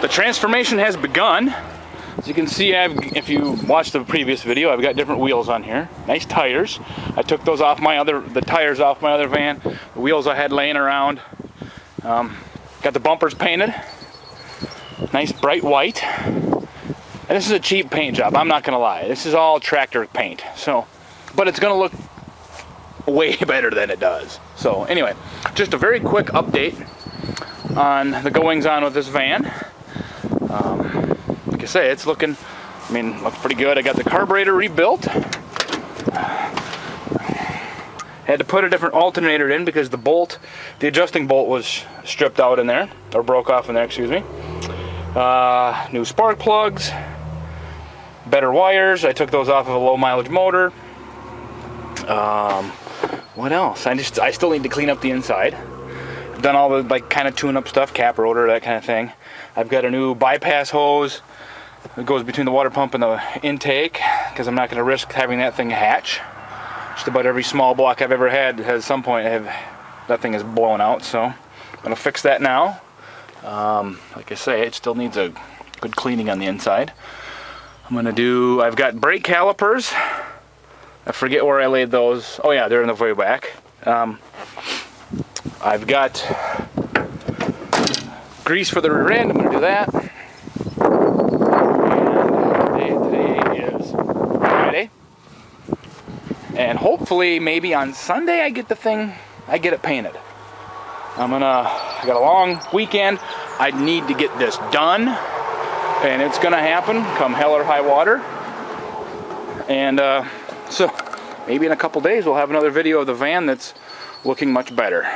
The transformation has begun. As you can see, if you watched the previous video, I've got different wheels on here. Nice tires. I took those off the tires off my other van. The wheels I had laying around. Got the bumpers painted. Nice bright white. And this is a cheap paint job, I'm not gonna lie. This is all tractor paint. But it's gonna look way better than it does. So anyway, just a very quick update on the goings on with this van. Like I say, it's looks pretty good. I got the carburetor rebuilt. Had to put a different alternator in because the adjusting bolt was stripped out in there, or broke off in there, excuse me. New spark plugs, better wires. I took those off of a low mileage motor. What else? I still need to clean up the inside. I've done all the kind of tune-up stuff, cap rotor, that kind of thing. I've got a new bypass hose that goes between the water pump and the intake because I'm not going to risk having that thing hatch. Just about every small block I've ever had at some point that thing is blown out, so I'm going to fix that now. Like I say, it still needs a good cleaning on the inside. I've got brake calipers. I forget where I laid those. Oh yeah, they're in the way back. I've got grease for the rear end. I'm going to do that. And today is Friday. And hopefully, maybe on Sunday, I get it painted. I got a long weekend. I need to get this done. And it's going to happen come hell or high water. And so maybe in a couple days we'll have another video of the van that's looking much better.